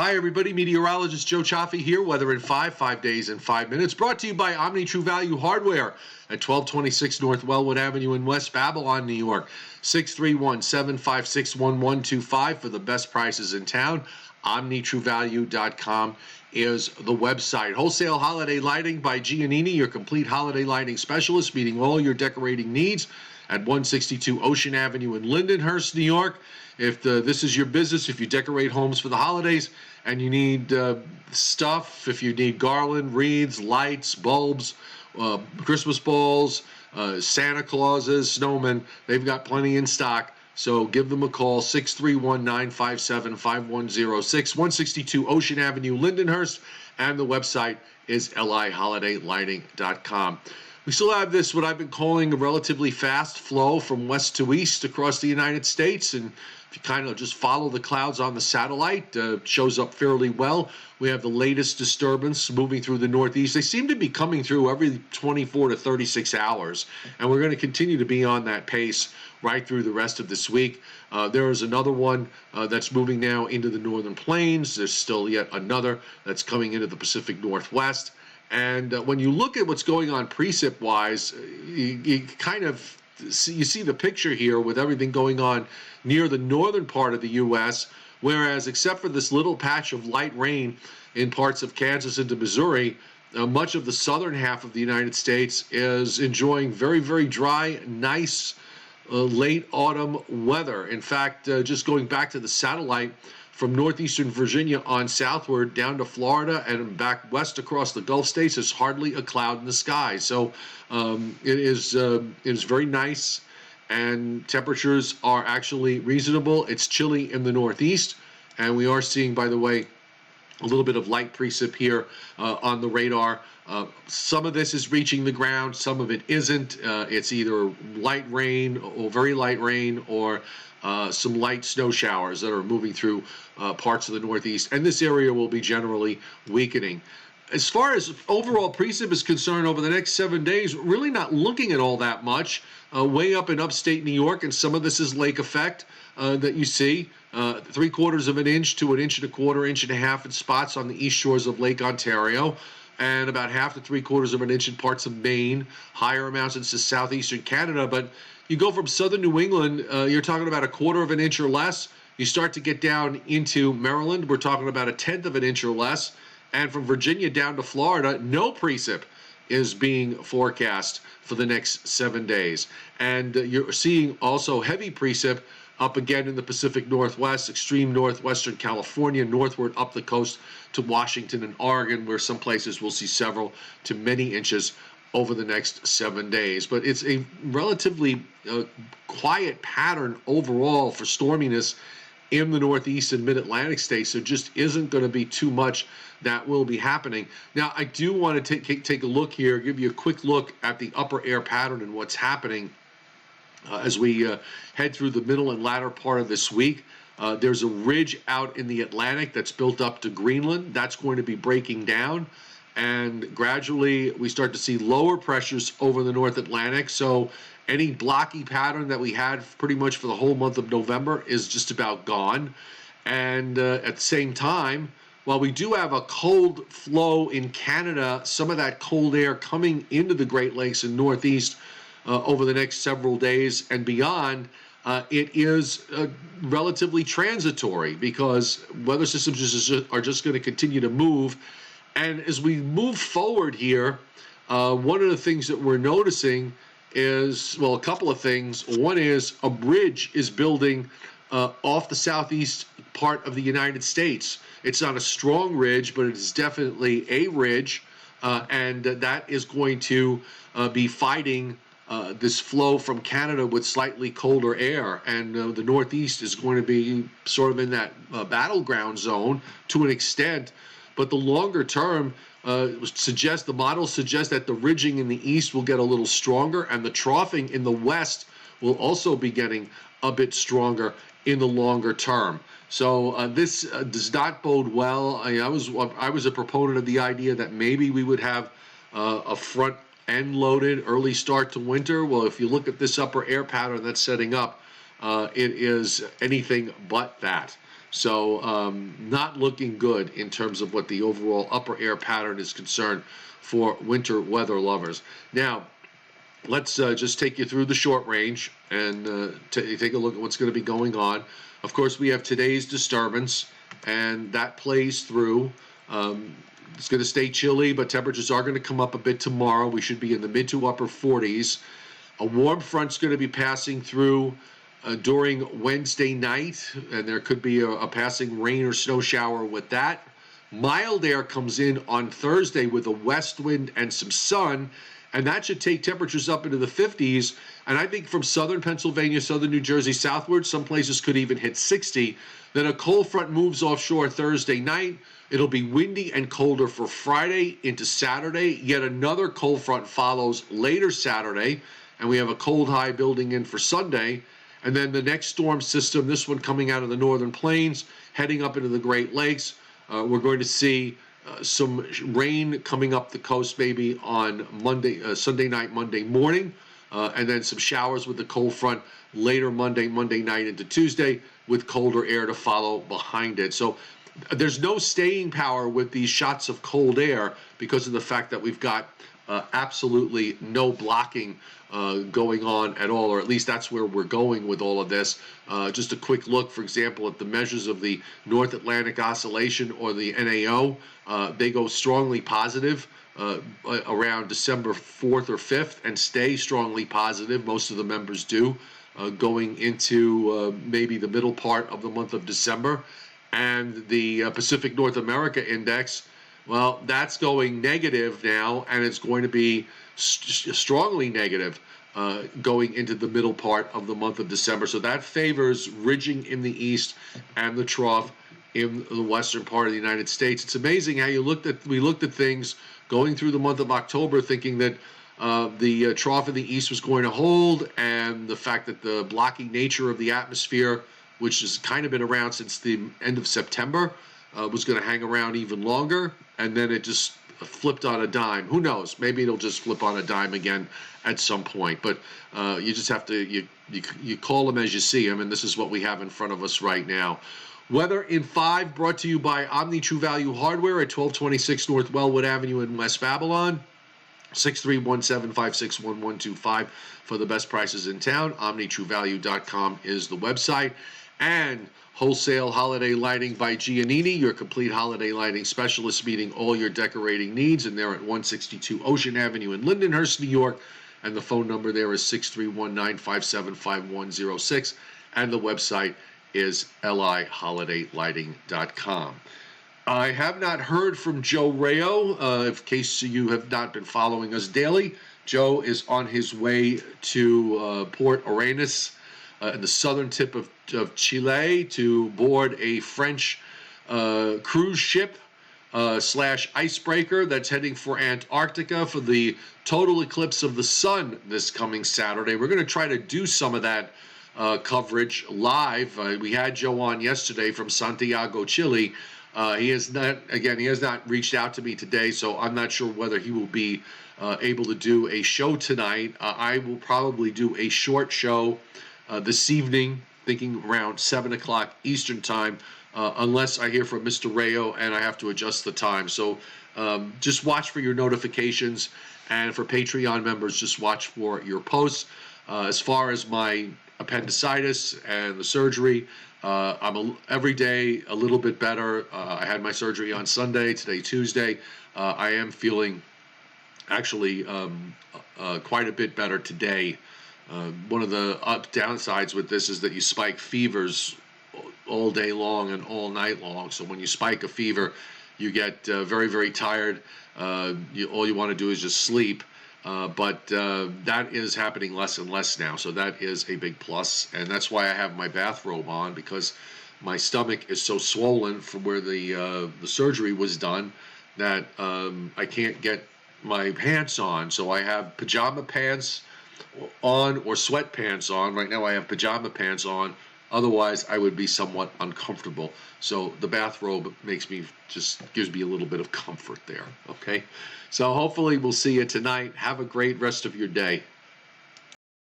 Hi, everybody. Meteorologist Joe Cioffi here. Weather in 5 days in 5 minutes. Brought to you by Omni True Value Hardware at 1226 North Wellwood Avenue in West Babylon, New York. 631-756-1125 for the best prices in town. OmniTrueValue.com is the website. Wholesale holiday lighting by Giannini, your complete holiday lighting specialist, meeting all your decorating needs at 162 Ocean Avenue in Lindenhurst, New York. If this is your business, if you decorate homes for the holidays and you need stuff, if you need garland, wreaths, lights, bulbs, Christmas balls, Santa Clauses, snowmen, they've got plenty in stock. So give them a call, 631-957-5106, 162 Ocean Avenue, Lindenhurst, and the website is liholidaylighting.com. We still have this, what I've been calling a relatively fast flow from west to east across the United States. And if you kind of just follow the clouds on the satellite, shows up fairly well. We have the latest disturbance moving through the Northeast. They seem to be coming through every 24 to 36 hours. And we're going to continue to be on that pace right through the rest of this week. There is another one that's moving now into the northern plains. There's still yet another that's coming into the Pacific Northwest. And when you look at what's going on precip-wise, you kind of see the picture here with everything going on near the northern part of the U.S., whereas except for this little patch of light rain in parts of Kansas into Missouri, much of the southern half of the United States is enjoying very, very dry, nice late autumn weather. In fact, just going back to the satellite, from northeastern Virginia on southward down to Florida and back west across the Gulf states, there's hardly a cloud in the sky. So it is very nice, and temperatures are actually reasonable. It's chilly in the northeast, and we are seeing, by the way, a little bit of light precip here on the radar. Some of this is reaching the ground, some of it isn't. It's either light rain or very light rain, or some light snow showers that are moving through parts of the Northeast, and this area will be generally weakening. As far as overall precip is concerned, over the next 7 days, really not looking at all that much. Way up in upstate New York, and some of this is lake effect that you see. 3/4 of an inch to 1.25 inches, 1.5 inches in spots on the east shores of Lake Ontario, and about 1/2 to 3/4 of an inch in parts of Maine. Higher amounts into southeastern Canada, but you go from southern New England, you're talking about 1/4 of an inch or less. You start to get down into Maryland, we're talking about 1/10 of an inch or less. And from Virginia down to Florida, no precip is being forecast for the next 7 days. And you're seeing also heavy precip up again in the Pacific Northwest, extreme northwestern California, northward up the coast to Washington and Oregon, where some places will see several to many inches over the next 7 days. But it's a relatively quiet pattern overall for storminess in the Northeast and Mid-Atlantic states. There just isn't going to be too much that will be happening. Now, I do want to take a look here, give you a quick look at the upper air pattern and what's happening as we head through the middle and latter part of this week. There's a ridge out in the Atlantic that's built up to Greenland. That's going to be breaking down. And gradually we start to see lower pressures over the North Atlantic. So any blocky pattern that we had pretty much for the whole month of November is just about gone. And at the same time, while we do have a cold flow in Canada, some of that cold air coming into the Great Lakes and Northeast over the next several days and beyond, it is relatively transitory because weather systems are just going to continue to move. And as we move forward here, one of the things that we're noticing is, well, a couple of things. One is a bridge is building off the southeast part of the United States. It's not a strong ridge, but it is definitely a ridge, and that is going to be fighting this flow from Canada with slightly colder air, and the Northeast is going to be sort of in that battleground zone to an extent. But the longer term the models suggest that the ridging in the east will get a little stronger, and the troughing in the west will also be getting a bit stronger in the longer term. So this does not bode well. I was a proponent of the idea that maybe we would have a front end loaded early start to winter. Well, if you look at this upper air pattern that's setting up, it is anything but that. So not looking good in terms of what the overall upper air pattern is concerned for winter weather lovers. Now, let's just take you through the short range and take a look at what's going to be going on. Of course, we have today's disturbance, and that plays through. It's going to stay chilly, but temperatures are going to come up a bit tomorrow. We should be in the mid to upper 40s. A warm front's going to be passing through during Wednesday night, and there could be a passing rain or snow shower with that. Mild air comes in on Thursday with a west wind and some sun, and that should take temperatures up into the 50s. And I think from southern Pennsylvania, southern New Jersey southward, some places could even hit 60. Then a cold front moves offshore Thursday night. It'll be windy and colder for Friday into Saturday. Yet another cold front follows later Saturday, and we have a cold high building in for Sunday. And then the next storm system, this one coming out of the northern plains, heading up into the Great Lakes. We're going to see some rain coming up the coast maybe on Sunday night, Monday morning, and then some showers with the cold front later Monday night into Tuesday, with colder air to follow behind it. So there's no staying power with these shots of cold air because of the fact that we've got absolutely no blocking going on at all, or at least that's where we're going with all of this. Just a quick look, for example, at the measures of the North Atlantic Oscillation, or the NAO. They go strongly positive around December 4th or 5th and stay strongly positive. Most of the members do, going into maybe the middle part of the month of December. And the Pacific North America Index, well, that's going negative now, and it's going to be strongly negative going into the middle part of the month of December. So that favors ridging in the east and the trough in the western part of the United States. It's amazing how we looked at things going through the month of October, thinking that the trough in the east was going to hold, and the fact that the blocking nature of the atmosphere, which has kind of been around since the end of September, was going to hang around even longer, and then it just flipped on a dime. Who knows? Maybe it'll just flip on a dime again at some point. But you just have to you call them as you see them, and this is what we have in front of us right now. Weather in 5, brought to you by Omni True Value Hardware at 1226 North Wellwood Avenue in West Babylon. 631-756-1125 for the best prices in town. OmniTrueValue.com is the website. And Wholesale Holiday Lighting by Giannini, your complete holiday lighting specialist, meeting all your decorating needs. And they're at 162 Ocean Avenue in Lindenhurst, New York. And the phone number there is 631-957-5106. And the website is liholidaylighting.com. I have not heard from Joe Rayo. In case you have not been following us daily, Joe is on his way to Port Arenas, in the southern tip of Chile, to board a French cruise ship slash icebreaker that's heading for Antarctica for the total eclipse of the sun this coming Saturday. We're going to try to do some of that coverage live. We had Joe on yesterday from Santiago, Chile. He has not reached out to me today, so I'm not sure whether he will be able to do a show tonight. I will probably do a short show this evening, thinking around 7 o'clock Eastern time, unless I hear from Mr. Rayo and I have to adjust the time. So just watch for your notifications, and for Patreon members, just watch for your posts. As far as my appendicitis and the surgery, I'm every day a little bit better. I had my surgery on Sunday, today Tuesday. I am feeling actually quite a bit better today. One of the downsides with this is that you spike fevers all day long and all night long. So when you spike a fever, you get very, very tired. All you want to do is just sleep. But that is happening less and less now, so that is a big plus, and that's why I have my bathrobe on, because my stomach is so swollen from where the surgery was done that I can't get my pants on. So I have pajama pants on or sweatpants on. Right now I have pajama pants on. Otherwise, I would be somewhat uncomfortable. So the bathrobe gives me a little bit of comfort there, okay? So hopefully we'll see you tonight. Have a great rest of your day.